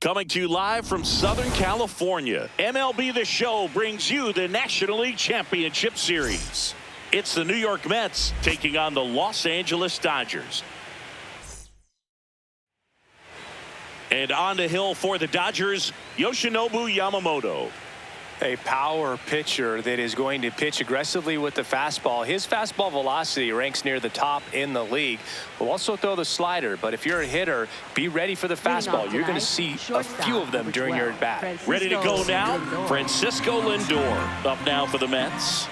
Coming to you live from Southern California, MLB The Show brings you the National League Championship Series. It's the New York Mets taking on the Los Angeles Dodgers. And on the hill for the Dodgers, Yoshinobu Yamamoto. A power pitcher that is going to pitch aggressively with the fastball. His fastball velocity ranks near the top in the league. Will also throw the slider, but if you're a hitter, be ready for the fastball. You're going to see a few of them during your at-bat. Ready to go now? Francisco Lindor up now for the Mets.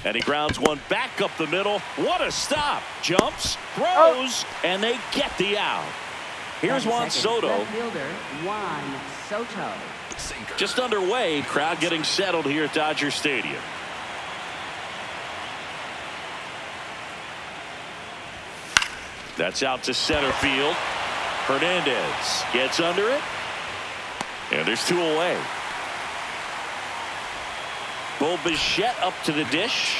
And he grounds one back up the middle. What a stop. Jumps, throws, and they get the out. Here's Juan Soto. Just underway. Crowd getting settled here at Dodger Stadium. That's out to center field. Hernandez gets under it. And there's two away. Bo Bichette up to the dish.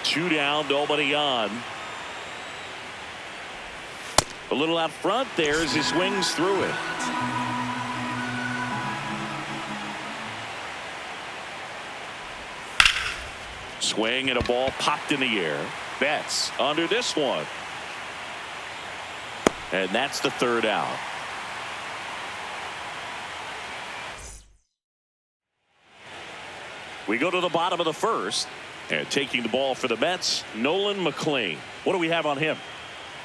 Two down, nobody on. A little out front there as he swings through it. Swing and a ball popped in the air. Betts under this one. And that's the third out. We go to the bottom of the first. And taking the ball for the Mets, Nolan McLean. What do we have on him?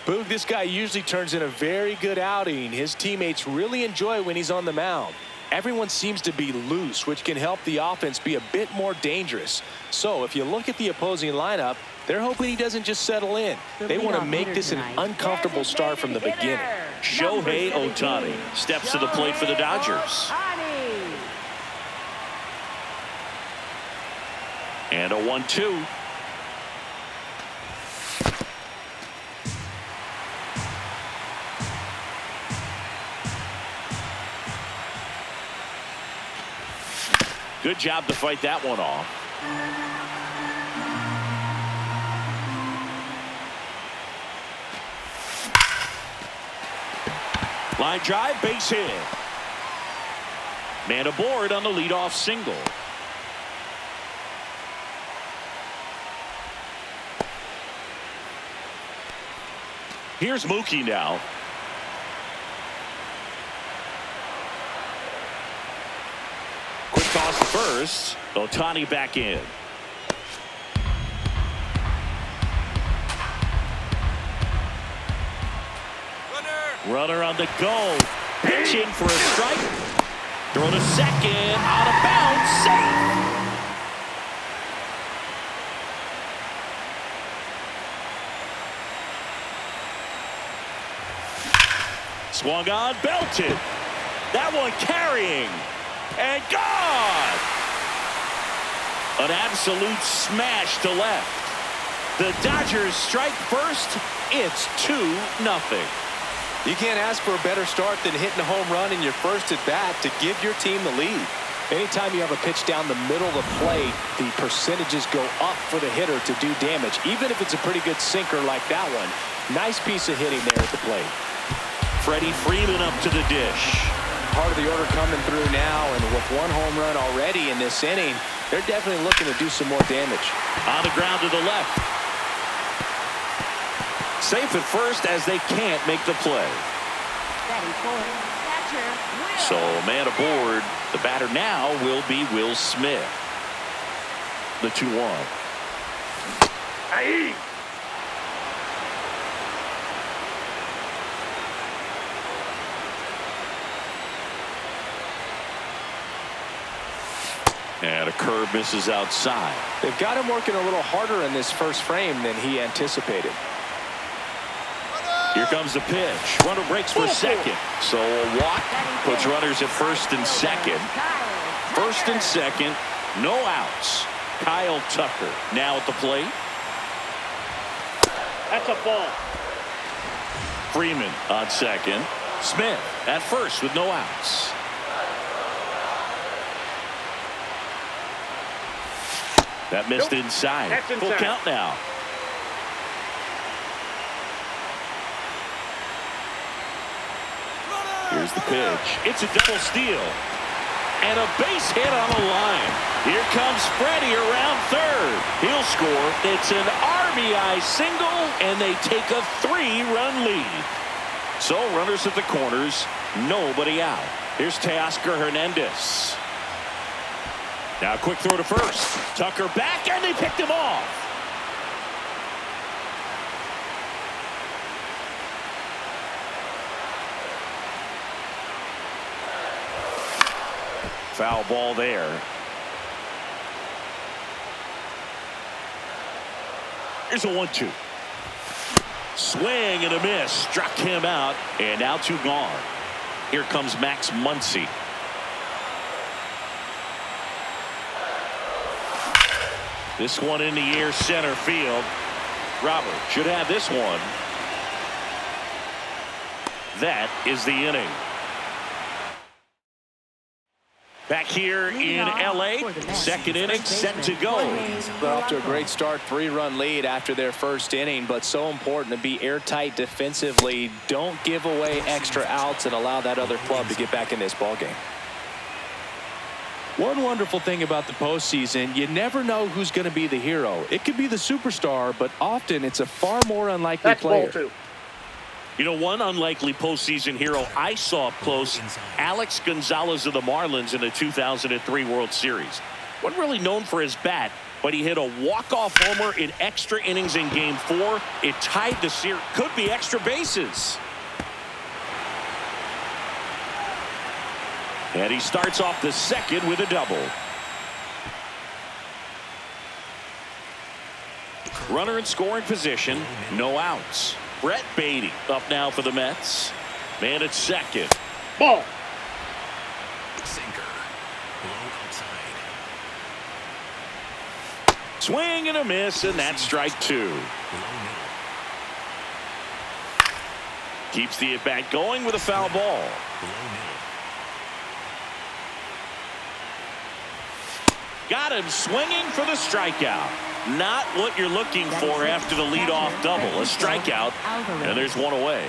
Boog, this guy usually turns in a very good outing. His teammates really enjoy when he's on the mound. Everyone seems to be loose, which can help the offense be a bit more dangerous. So if you look at the opposing lineup, they're hoping he doesn't just settle in. They want to make this an uncomfortable start from the beginning. Shohei Ohtani steps to the plate for the Dodgers. And a 1-2. Good job to fight that one off. Line drive, base hit. Man aboard on the leadoff single. Here's Mookie now. Quick toss to first. Ohtani back in. Runner on the go. Pitching for a strike. Throw to second. Out of bounds. Safe. Swung on, belted. That one carrying. And gone. An absolute smash to left. The Dodgers strike first. It's 2-0. You can't ask for a better start than hitting a home run in your first at bat to give your team the lead. Anytime you have a pitch down the middle of the plate, the percentages go up for the hitter to do damage, even if it's a pretty good sinker like that one. Nice piece of hitting there at the plate. Freddie Freeman up to the dish. Part of the order coming through now, and with one home run already in this inning, they're definitely looking to do some more damage. On the ground to the left. Safe at first as they can't make the play. So man aboard. The batter now will be Will Smith. The 2-1. Aye. And a curve misses outside. They've got him working a little harder in this first frame than he anticipated. Here comes the pitch. Runner breaks for second. So a walk puts runners at first and second. First and second. No outs. Kyle Tucker now at the plate. That's a ball. Freeman on second. Smith at first with no outs. That missed inside. That's inside. Full count now. Here's the pitch. It's a double steal. And a base hit on the line. Here comes Freddie around third. He'll score. It's an RBI single, and they take a 3-run lead. So runners at the corners, nobody out. Here's Teoscar Hernandez. Now a quick throw to first. Tucker back, and they picked him off. Foul ball there. Here's a 1-2. Swing and a miss. Struck him out. And now 2 gone. Here comes Max Muncy. This one in the air, center field. Robert should have this one. That is the inning. Back here in L.A., second inning set to go. They're off to a great start, 3-run lead after their first inning, but so important to be airtight defensively. Don't give away extra outs and allow that other club to get back in this ballgame. One wonderful thing about the postseason, you never know who's going to be the hero. It could be the superstar, but often it's a far more unlikely player. You know, one unlikely postseason hero I saw up close, Alex Gonzalez of the Marlins in the 2003 World Series. Wasn't really known for his bat, but he hit a walk-off homer in extra innings in Game 4. It tied the series. Could be extra bases. And he starts off the second with a double. Runner in scoring position, no outs. Brett Beatty up now for the Mets. Man at second. Ball. Sinker. Low outside. Swing and a miss, and that's strike 2. Keeps the at-bat going with a foul ball. Got him swinging for the strikeout. Not what you're looking for after the leadoff double. A strikeout, and there's one away.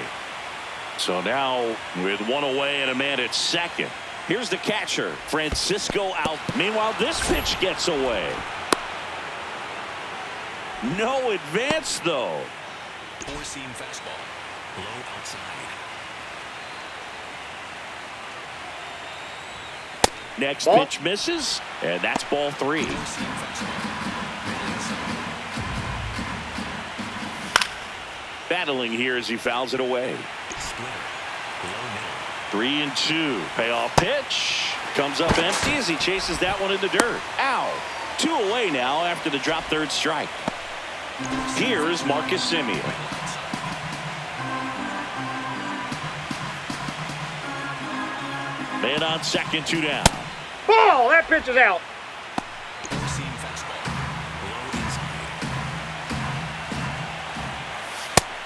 So now with one away and a man at second. Here's the catcher, Francisco out. Meanwhile, this pitch gets away. No advance, though. Four-seam fastball. Low outside. Next pitch misses, and that's ball 3. Battling here as he fouls it away. 3-2. Payoff pitch. Comes up empty as he chases that one in the dirt. Ow. 2 away now after the drop third strike. Here's Marcus Semien. Man on second, 2 down. Ball. That pitch is out. Four-seam fastball. Low inside.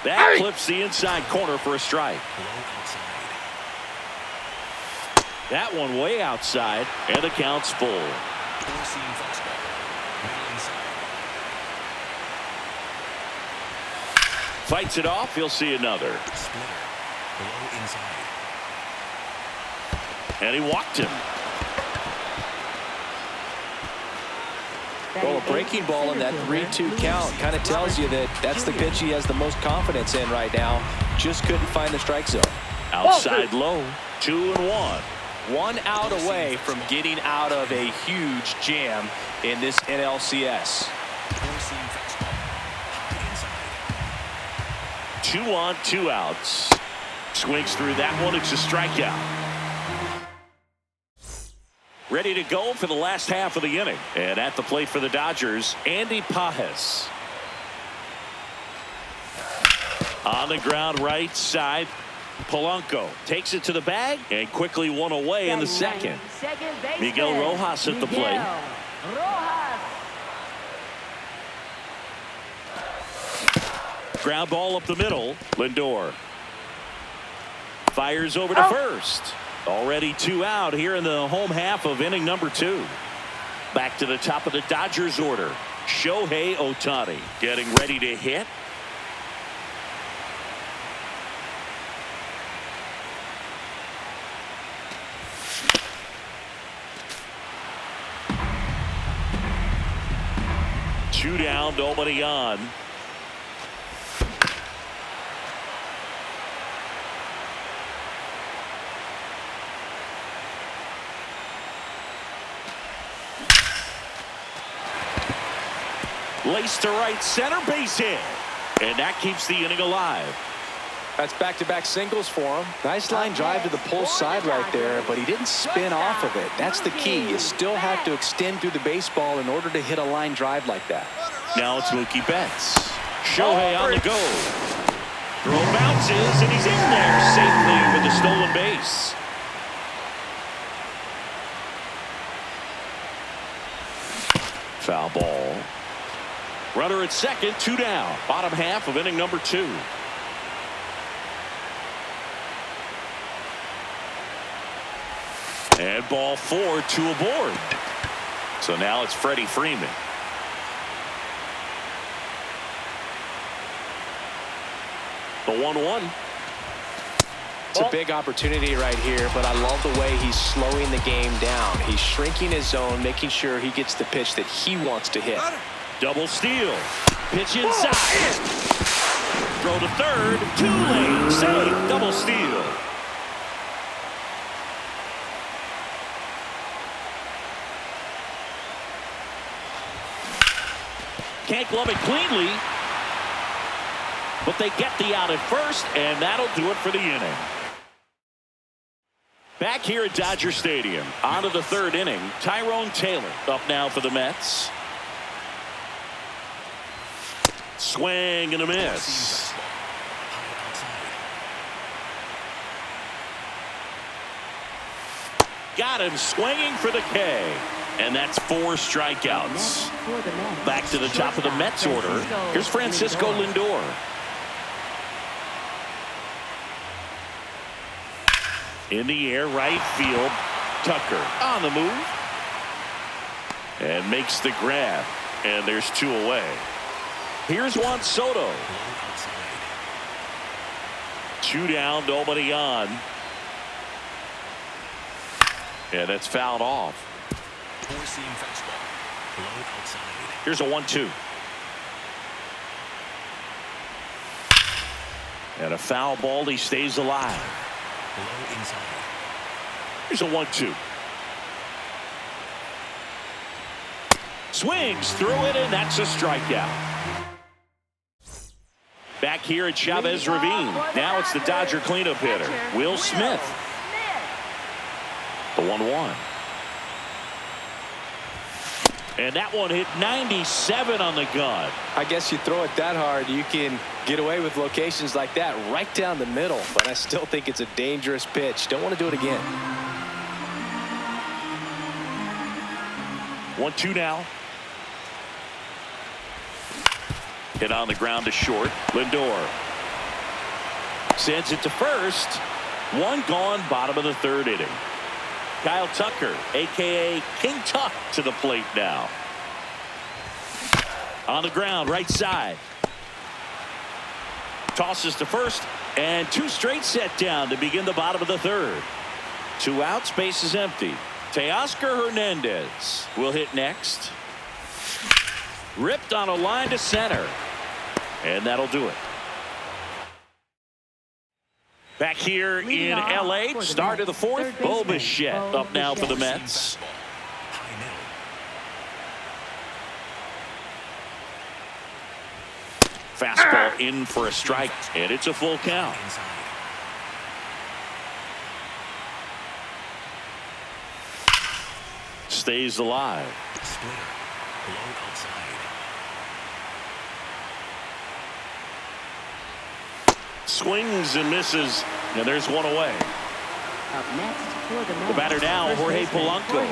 That clips the inside corner for a strike. Low outside. That one way outside, and the count's full. Four-seam fastball. Middle inside. Fights it off. He'll see another. Splitter. Low inside. And he walked him. Well, a breaking ball in that 3-2 count kind of tells you that that's the pitch he has the most confidence in right now. Just couldn't find the strike zone. Outside low. 2-1. 1 out away from getting out of a huge jam in this NLCS. Four-seam fastball. High inside. 2 on, 2 outs. Swings through that one. It's a strikeout. Ready to go for the last half of the inning. And at the plate for the Dodgers, Andy Pages. On the ground right side, Polanco takes it to the bag and quickly one away in the second. Miguel Rojas at the plate. Ground ball up the middle. Lindor fires over to first. Already 2 out here in the home half of inning number 2. Back to the top of the Dodgers order. Shohei Ohtani getting ready to hit. 2 down, nobody on. Laced to right center, base hit. And that keeps the inning alive. That's back-to-back singles for him. Nice line drive to the pull side right there, but he didn't spin off of it. That's the key. You still have to extend through the baseball in order to hit a line drive like that. Now it's Mookie Betts. Shohei on the go. Throw bounces, and he's in there safely with the stolen base. Foul ball. Runner at second, 2 down. Bottom half of inning number 2. And ball 4, 2 aboard. So now it's Freddie Freeman. The 1-1. It's a big opportunity right here, but I love the way he's slowing the game down. He's shrinking his zone, making sure he gets the pitch that he wants to hit. Double steal. Pitch inside. Throw to third. Too late. Save. Double steal. Can't glove it cleanly. But they get the out at first, and that'll do it for the inning. Back here at Dodger Stadium. On to the 3rd inning. Tyrone Taylor up now for the Mets. Swing and a miss. Got him swinging for the K. And that's 4 strikeouts. Back to the top of the Mets order. Here's Francisco Lindor. In the air, right field. Tucker on the move. And makes the grab. And there's 2 away. Here's Juan Soto. 2 down, nobody on. Yeah, that's fouled off. Here's a 1-2. And a foul ball. He stays alive. Here's a 1-2. Swings through it, and that's a strikeout. Back here at Chavez Ravine. Now it's the Dodger cleanup hitter, Will Smith. The 1-1. And that one hit 97 on the gun. I guess you throw it that hard, you can get away with locations like that right down the middle. But I still think it's a dangerous pitch. Don't want to do it again. 1-2 now. Hit on the ground to short. Lindor sends it to first. 1 gone, bottom of the 3rd inning. Kyle Tucker, a.k.a. King Tuck, to the plate now. On the ground, right side. Tosses to first, and 2 straight set down to begin the bottom of the 3rd. 2 outs, base is empty. Teoscar Hernandez will hit next. Ripped on a line to center. And that'll do it. Back here in L.A., start of the 4th, Bo Bichette up now for the Mets. Fastball in for a strike, and it's a full count. Stays alive. Swings and misses, and there's 1 away. Up next for the Mets, the batter now, Jorge Polanco.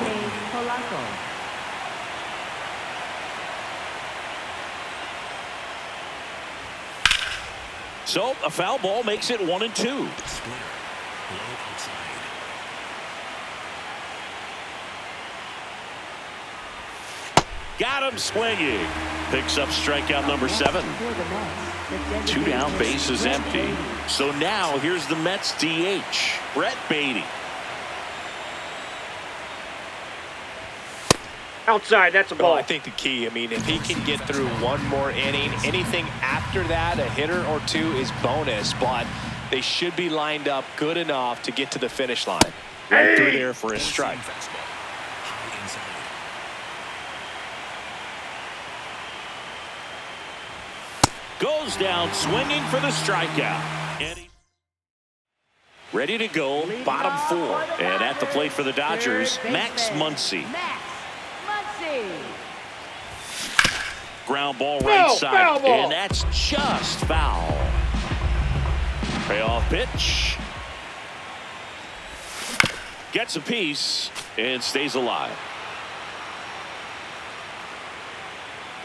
So a foul ball makes it 1-2. Got him swinging. Picks up strikeout number 7. 2 down, base is empty. So now here's the Mets DH, Brett Beatty. Outside, that's a Well, ball. I think the key, I mean, if he can get through one more inning, anything after that, a hitter or two is bonus, but they should be lined up good enough to get to the finish line. Right through there for a strike. Fastball. High inside. Goes down swinging for the strikeout. And ready to go, bottom four. And at the plate for the Dodgers, Max Muncy. Max Muncy. Ground ball right No, side. foul ball. And that's just foul. Payoff pitch. Gets a piece and stays alive.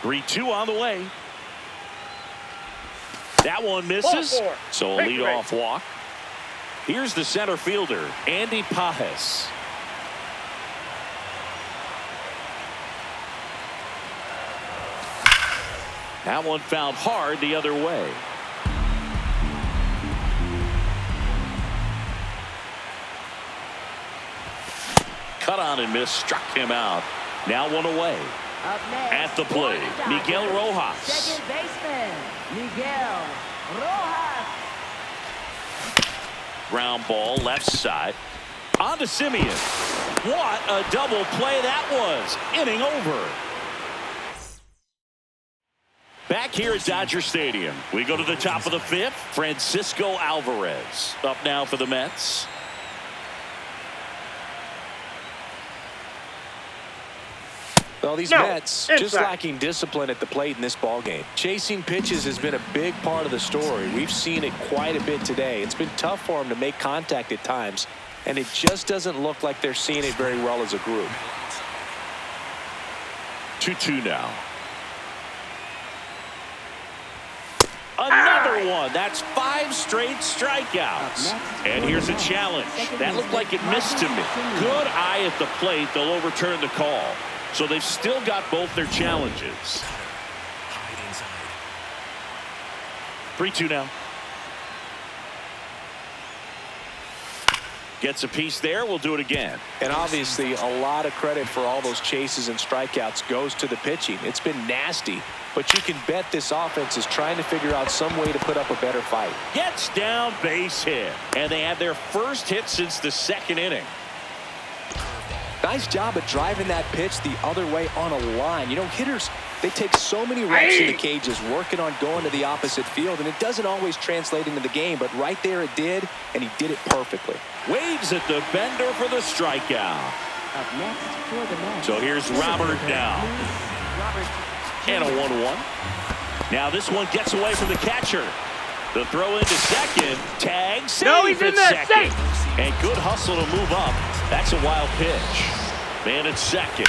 3-2 on the way. That one misses. Ball four. So a Take the leadoff walk. Here's the center fielder, Andy Pajes. That one fouled hard the other way. Cut on and miss, struck him out. Now one away. Up next, At the for plate, Dodgers, Miguel Rojas. Second baseman, Miguel Rojas. Ground ball left side. On to Simeon. What a double play that was. Inning over. Back here at Dodger Stadium, we go to the top of the fifth. Francisco Alvarez up now for the Mets. Well, these No, Mets just inside. lacking discipline at the plate in this ballgame. Chasing pitches has been a big part of the story. We've seen it quite a bit today. It's been tough for them to make contact at times, and it just doesn't look like they're seeing it very well as a group. 2-2 now. Another one. That's 5 straight strikeouts. And here's a challenge. That looked like it missed to me. Good eye at the plate. They'll overturn the call. So they've still got both their challenges. High inside. 3-2 now. Gets a piece there. We'll do it again. And obviously, a lot of credit for all those chases and strikeouts goes to the pitching. It's been nasty, but you can bet this offense is trying to figure out some way to put up a better fight. Gets down, base hit. And they had their first hit since the second inning. Nice job of driving that pitch the other way on a line. You know, hitters, they take so many reps in the cages working on going to the opposite field, and it doesn't always translate into the game, but right there it did, and he did it perfectly. Waves at the bender for the strikeout. Up next for the Mets. So here's Robert now. Robert. And a 1-1. Now this one gets away from the catcher. The throw into second. Tag. Save No, he's in at there. second. Safe. And good hustle to move up. That's a wild pitch. Man at second.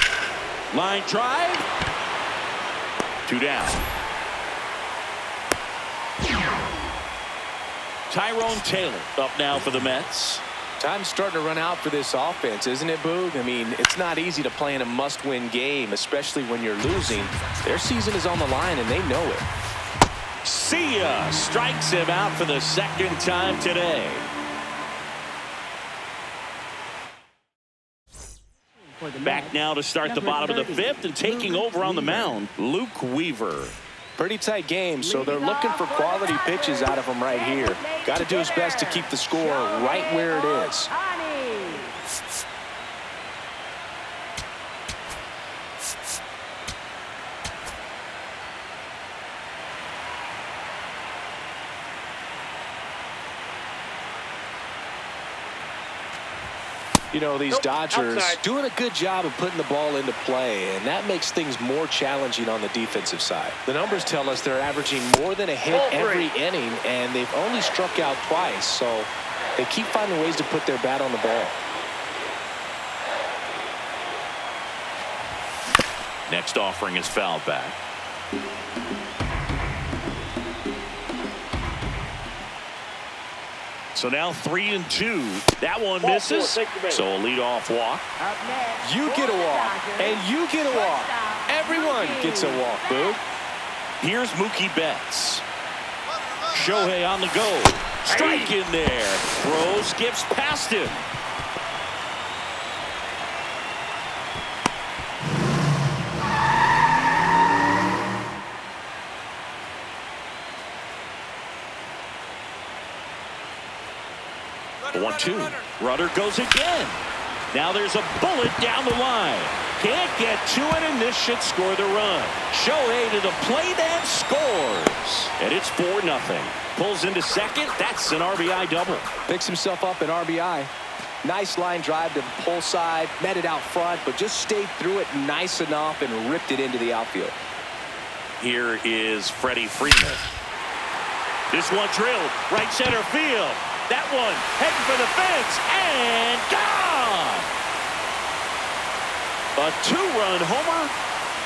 Line drive. 2 down. Tyrone Taylor up now for the Mets. Time's starting to run out for this offense, isn't it, Boog? I mean, it's not easy to play in a must-win game, especially when you're losing. Their season is on the line, and they know it. See ya. Strikes him out for the second time today. For the Back Mets, now to start the number bottom of the 30, fifth and taking Luke over on the Weaver. mound, Luke Weaver. Pretty tight game, so they're looking for quality pitches out of him right here. Got to do his best to keep the score right where it is. Ohtani. You know, these Nope, Dodgers outside. doing a good job of putting the ball into play, and that makes things more challenging on the defensive side. The numbers tell us they're averaging more than a hit Ball every three. inning, and they've only struck out twice, so they keep finding ways to put their bat on the ball. Next offering is fouled back. So now 3-2. That one Ball misses. four, take the base. So a leadoff walk. Up next, You get a for the walk, Dodgers, and you get a walk. shortstop, Everyone Mookie gets a walk, Boog. Here's Mookie Betts. Shohei on the go. Strike in there. Throw skips past him. 1-2. Runner goes again. Now there's a bullet down the line. Can't get to it, and this should score the run. Shohei to the plate and scores. And it's 4-0. Pulls into second. That's an RBI double. Picks himself up an RBI. Nice line drive to the pull side. Met it out front, but just stayed through it nice enough and ripped it into the outfield. Here is Freddie Freeman. This one drilled right center field. That one heading for the fence and gone. A 2-run homer,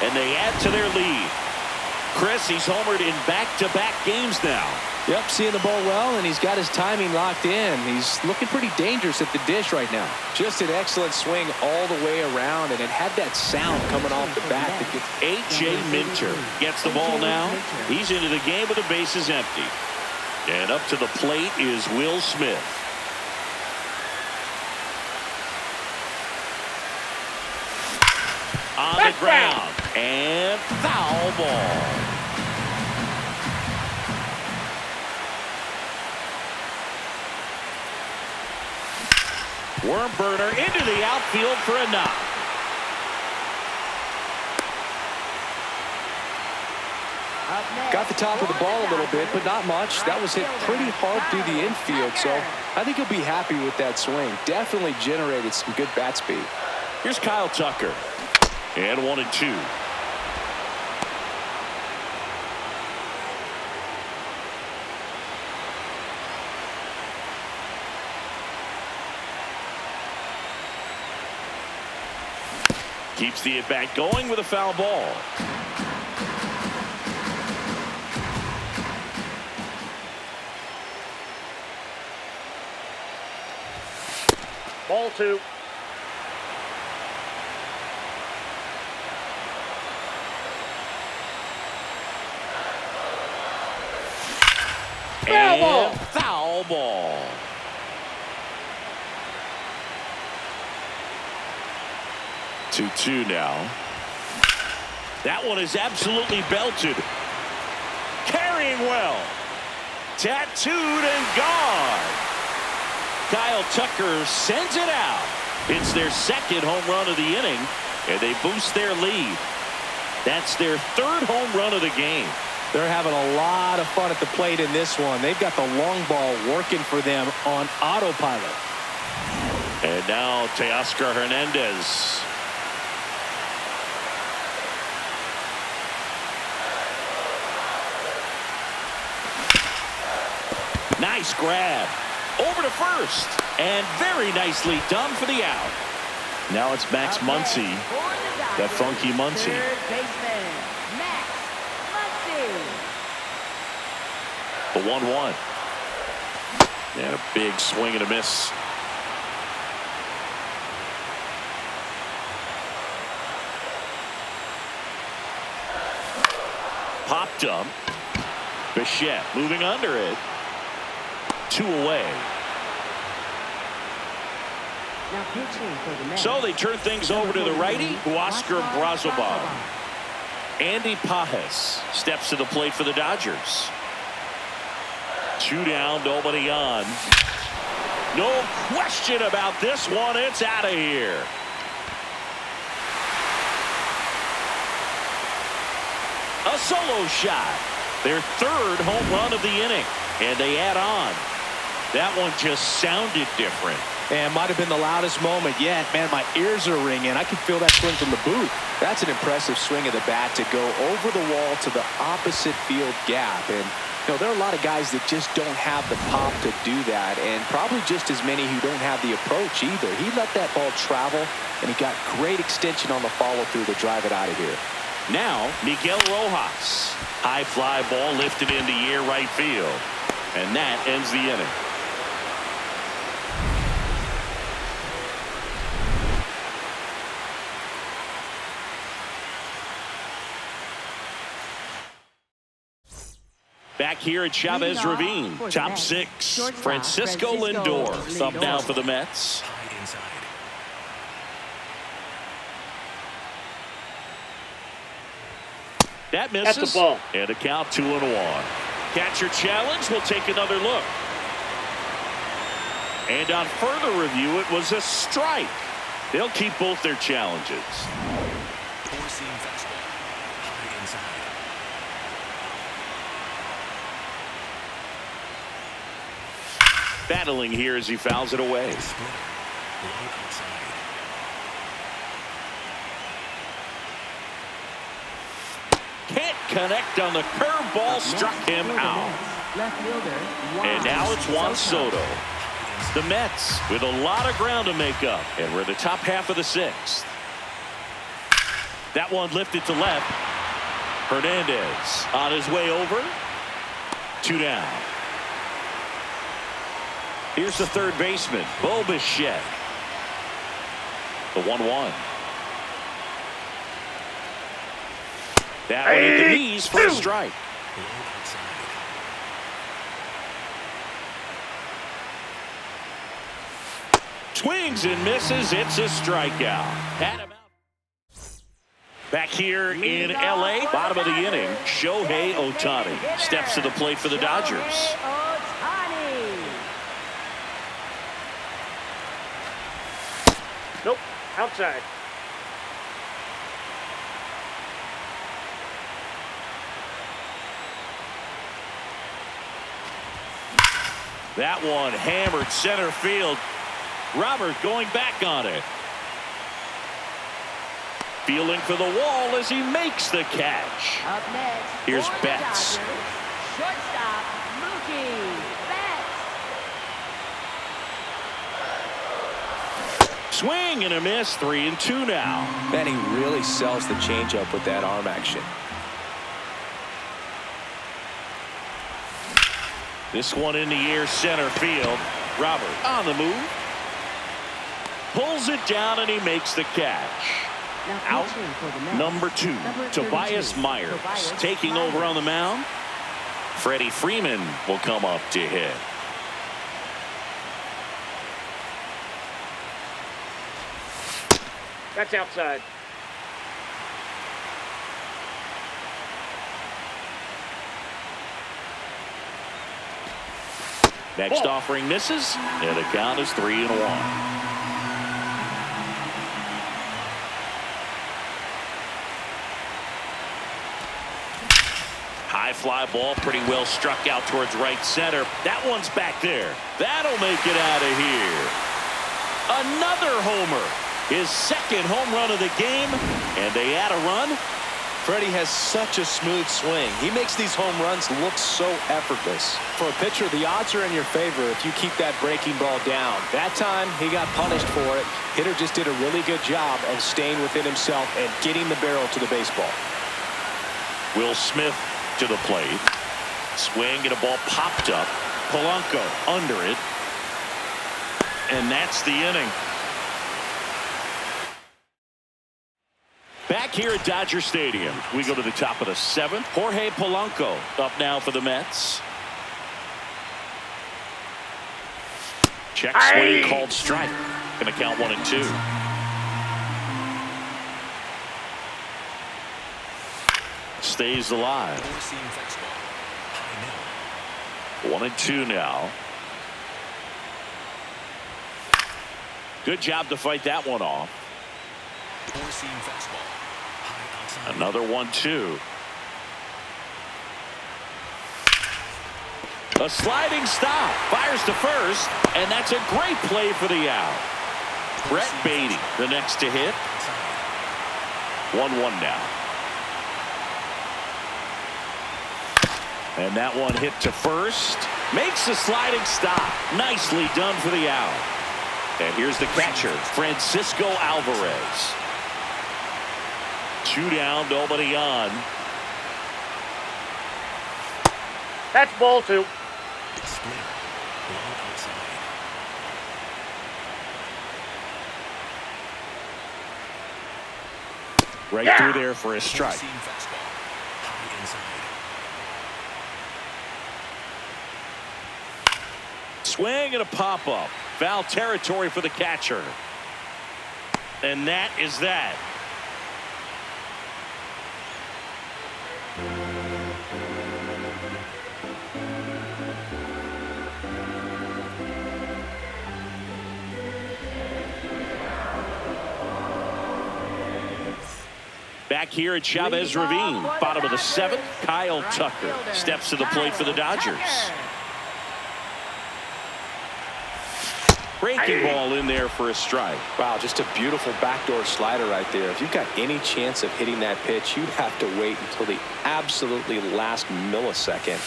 and they add to their lead. Chris, he's homered in back-to-back games now. Yep, seeing the ball well, and he's got his timing locked in. He's looking pretty dangerous at the dish right now. Just an excellent swing all the way around, and it had that sound coming off the bat. A.J. Minter gets the ball now. He's into the game with the bases empty. And up to the plate is Will Smith. On the ground. And foul ball. Worm burner into the outfield for a knock. Got the top of the ball a little bit, but not much. That was hit pretty hard through the infield, so I think he'll be happy with that swing. Definitely generated some good bat speed. Here's Kyle Tucker. And 1-2. Keeps the at-bat going with a foul ball. Ball 2. Foul ball. Foul ball. Two now. That one is absolutely belted. Carrying well. Tattooed and gone. Kyle Tucker sends it out. It's their second home run of the inning, and they boost their lead. That's their third home run of the game. They're having a lot of fun at the plate in this one. They've got the long ball working for them on autopilot. And now Teoscar Hernandez. Nice grab. Over to first. And very nicely done for the out. Now it's Max Muncy. That funky Muncy. The 1-1. And a big swing and a miss. Popped up. Bichette moving under it. 2 away. So they turn things over to the righty, Oscar Brazoban. Andy Pajes steps to the plate for the Dodgers. 2 down, nobody on. No question about this one. It's out of here. A solo shot. Their third home run of the inning. And they add on. That one just sounded different. And might have been the loudest moment yet. Man, my ears are ringing. I can feel that swing from the booth. That's an impressive swing of the bat to go over the wall to the opposite field gap. And, you know, there are a lot of guys that just don't have the pop to do that. And probably just as many who don't have the approach either. He let that ball travel, and he got great extension on the follow-through to drive it out of here. Now, Miguel Rojas. High fly ball lifted into air right field. And that ends the inning. Back here at Chavez Ravine, top 6, Francisco Lindor up now for the Mets. That misses. That's the ball. And a count 2-1. Catcher challenge. We'll take another look. And on further review, it was a strike. They'll keep both their challenges. Four-seam fastball. High inside. Battling here as he fouls it away. Splitter. Low outside. Can't connect on the curveball, struck him out. Left fielder, Juan And now it's Juan Soto. The Mets with a lot of ground to make up. And we're in the top half of the sixth. That one lifted to left. Hernandez on his way over. 2 down. Here's the third baseman, Bo Bichette. The 1-1. That one hit the knees for a strike. Low outside. Swings and misses. It's a strikeout. Had him out. Back here in L.A., bottom of the inning, Shohei Ohtani steps to the plate for the Dodgers. Ohtani. Nope. Outside. That one hammered center field. Robert going back on it. Feeling for the wall as he makes the catch. Up next, Here's for the Betts. Dodgers, shortstop, Mookie Betts. Swing and a miss. 3-2 now. Man, he really sells the changeup with that arm action. This one in the air, center field. Robert on the move. Pulls it down and he makes the catch. Now Out. pitching for the Mets, Number 2, number Tobias 32, Myers Tobias taking Myers. over on the mound. Freddie Freeman will come up to hit. That's outside. Next Ball. offering misses, and the count is 3-1. High fly ball, pretty well struck out towards right center. That one's back there. That'll make it out of here. Another homer. His second home run of the game, and they add a run. Freddie has such a smooth swing. He makes these home runs look so effortless. For a pitcher, the odds are in your favor if you keep that breaking ball down. That time, he got punished for it. Hitter just did a really good job of staying within himself and getting the barrel to the baseball. Will Smith to the plate. Swing and a ball popped up. Polanco under it. And that's the inning. Back here at Dodger Stadium, we go to the top of the 7th. Jorge Polanco up now for the Mets. Check swing called strike. Gonna count 1-2. Stays alive. Four-seam fastball. High middle. 1-2 now. Good job to fight that one off. Four-seam fastball. High outside. Another 1-2. A sliding stop. Fires to first. And that's a great play for the out. Brett Beatty, the next to hit. 1-1 now. And that one hit to first. Makes the sliding stop. Nicely done for the out. And here's the catcher, Francisco Alvarez. 2 down, nobody on. That's ball 2. Splitter. Low outside. Right through there for a strike. Four-seam fastball. High inside. Swing and a pop-up. Foul territory for the catcher. And that is that. Back here at Chavez Ravine, bottom of the 7th, Kyle Tucker steps to the plate for the Dodgers. Breaking ball in there for a strike. Wow, just a beautiful backdoor slider right there. If you've got any chance of hitting that pitch, you'd have to wait until the absolutely last millisecond.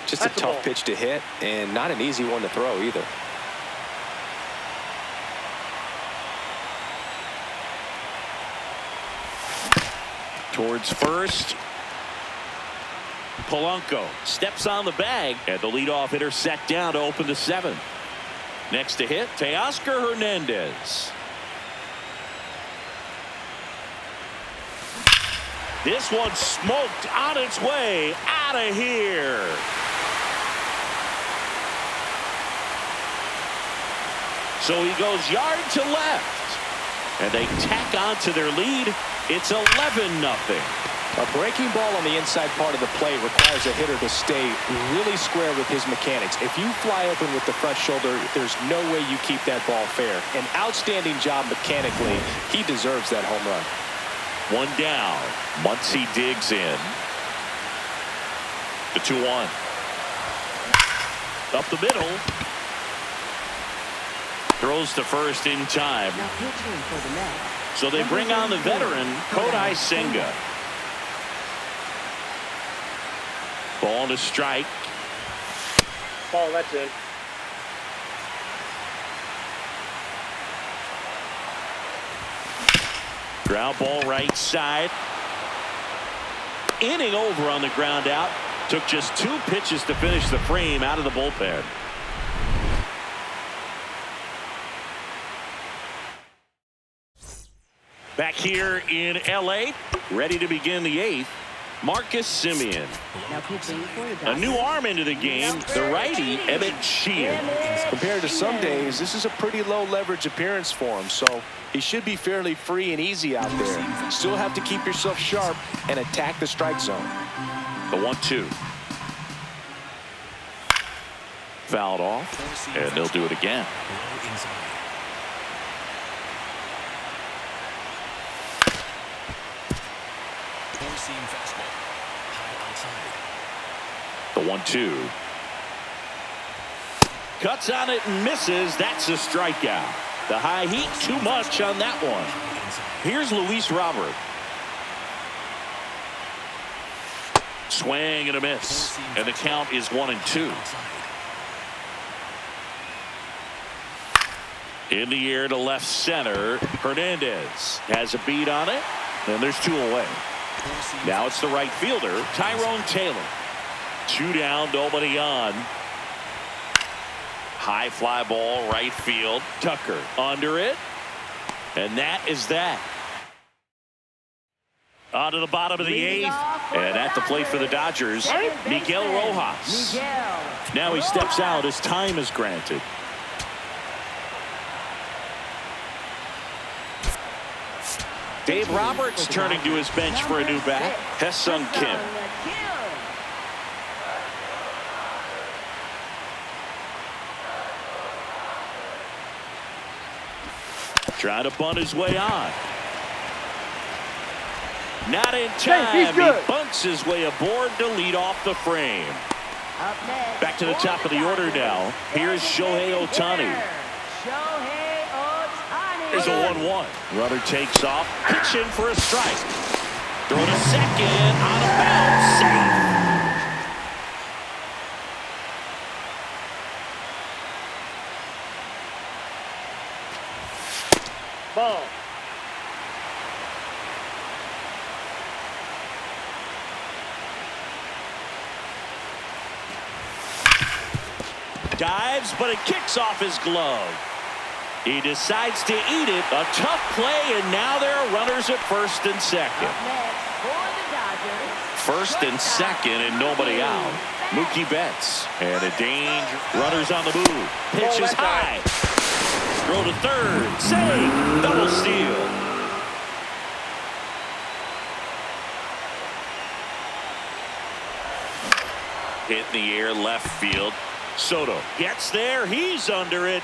Just a tough pitch to hit, and not an easy one to throw either. Towards first. Polanco steps on the bag, and the leadoff hitter set down to open the 7th. Next to hit, Teoscar Hernandez. This one smoked on its way out of here. So he goes yard to left, and they tack on to their lead. It's 11-0. A breaking ball on the inside part of the plate requires a hitter to stay really square with his mechanics. If you fly open with the front shoulder, there's no way you keep that ball fair. An outstanding job mechanically. He deserves that home run. One down. Muncy digs in. The 2-1. Up the middle. Throws to first in time. Now pitching for the Mets. So they bring on the veteran, Kodai Senga. Ball to strike. Ball, that's in. Ground ball right side. Inning over on the ground out. Took just 2 pitches to finish the frame out of the bullpen. Back here in LA, ready to begin the 8th. Marcus Semien. Now pitching for the A Dodgers. new arm into the game, the righty Emmett Sheehan. Compared to some days, this is a pretty low leverage appearance for him, so he should be fairly free and easy out there. Still have to keep yourself sharp and attack the strike zone. The 1-2. Fouled off, and they'll do it again. Low inside. Four-seam fastball. High outside. The 1-2. Cuts on it and misses. That's a strikeout. The high heat, too much on that one. Here's Luis Robert. Swing and a miss. And the count is 1-2. In the air to left center. Hernandez has a beat on it. And there's 2 away. Now it's the right fielder, Tyrone Taylor. 2 down, nobody on. High fly ball, right field. Tucker under it. And that is that. On to the bottom of the 8th. And at the plate for the Dodgers, Miguel Rojas. Now he steps out as time is granted. Dave Roberts turning to his bench for a new bat. Hesung Kim. Trying to bunt his way on. Not in time. He bunts his way aboard to lead off the frame. Back to the top of the order now. Here's Shohei Ohtani. There's a 1-1. Runner takes off. Pitch in for a strike. Throw to second. On a bounce. Safe. Ball. Dives, but it kicks off his glove. He decides to eat it. A tough play, and now there are runners at first and second. First and second, and nobody out. Mookie Betts. And a danger. Runners on the move. Pitch is high. Throw to third. Save. Double steal. Hit in the air, left field. Soto gets there. He's under it.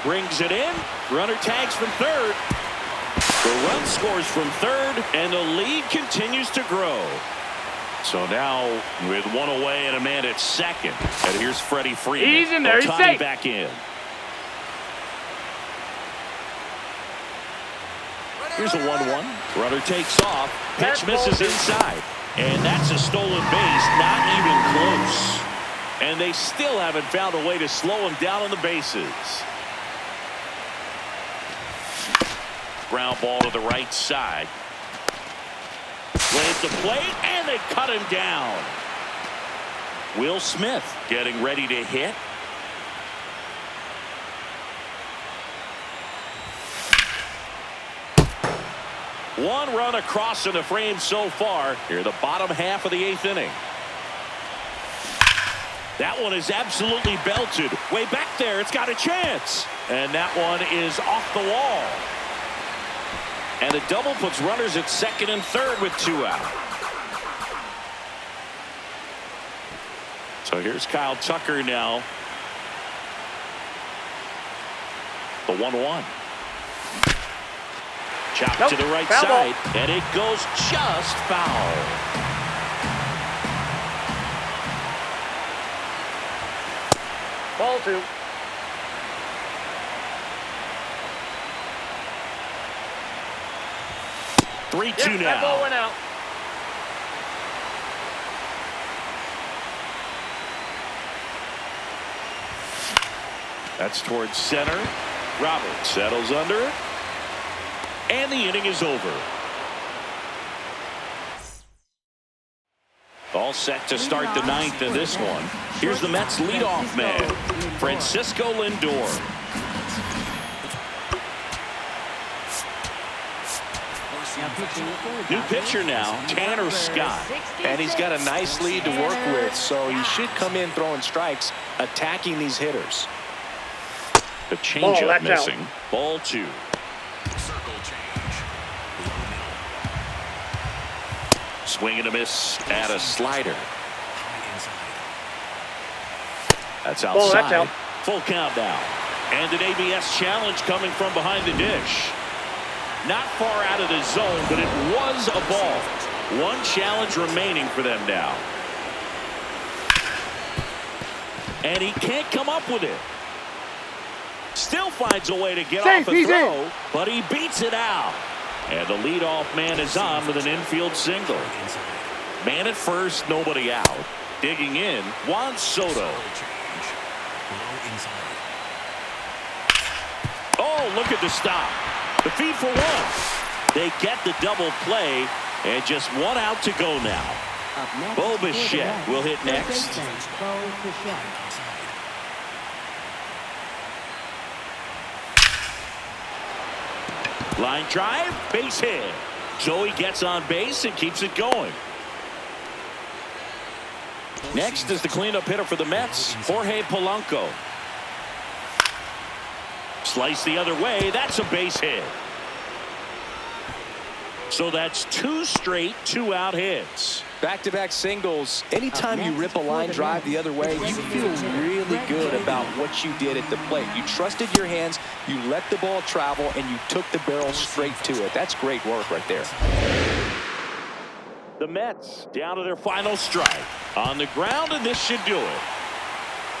Brings it in. Runner tags from third. The run scores from third, and the lead continues to grow. So now with one away and a man at second. And here's Freddie Freeman. He's in there. He's Ohtani safe. back in. Here's a 1-1. Runner takes off. Pitch misses inside. And that's a stolen base. Not even close. And they still haven't found a way to slow him down on the bases. Ground ball to the right side. Lays the plate, and they cut him down. Will Smith getting ready to hit. One run across in the frame so far. Here, the bottom half of the 8th inning. That one is absolutely belted. Way back there, it's got a chance. And that one is off the wall. And a double puts runners at second and third with 2 out. So here's Kyle Tucker now. The 1-1. Chopped to the right side, and it goes just foul. Ball 2. Three-2 Yep, now. that ball went out. That's towards center. Roberts settles under it. And the inning is over. All set to start the 9th in this one. Here's the Mets leadoff man, Francisco Lindor. New pitcher now, Tanner Scott. And he's got a nice lead to work with, so he should come in throwing strikes, attacking these hitters. The changeup missing. out. Ball 2. Circle change. Swing and a miss at a slider. High inside. That's Ball, outside. that's out. Full count now. And an ABS challenge coming from behind the dish. Not far out of the zone, but it was a ball. One challenge remaining for them now. And he can't come up with it. Still finds a way to get off a throw, but he beats it out. And the leadoff man is on with an infield single. Man at first, nobody out. Digging in, Juan Soto. Change. Low inside. Oh, look at the stop. The feed for one. They get the double play, and just 1 out to go now. Up next, Bo for the Bichette Mets, will hit third next. baseman, Bo Bichette. Line drive, base hit. So he gets on base and keeps it going. Next is the cleanup hitter for the Mets, Jorge Polanco. Slice the other way, that's a base hit. So that's 2 straight 2-out hits. Back-to-back singles. Anytime you rip a line drive the other way, you feel really good about what you did at the plate. You trusted your hands, you let the ball travel, and you took the barrel straight to it. That's great work right there. The Mets down to their final strike. On the ground, and this should do it.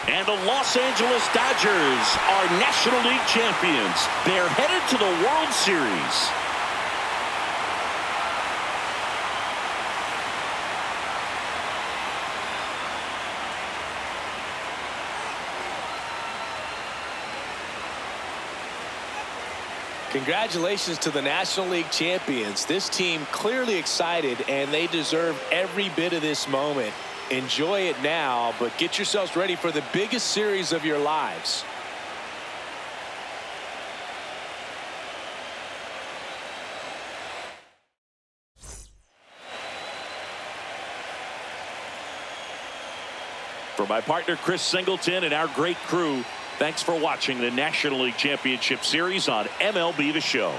And the Los Angeles Dodgers are National League champions. They're headed to the World Series. Congratulations to the National League champions. This team clearly excited, and they deserve every bit of this moment. Enjoy it now, but get yourselves ready for the biggest series of your lives. For my partner Chris Singleton and our great crew, thanks for watching the National League Championship Series on MLB The Show.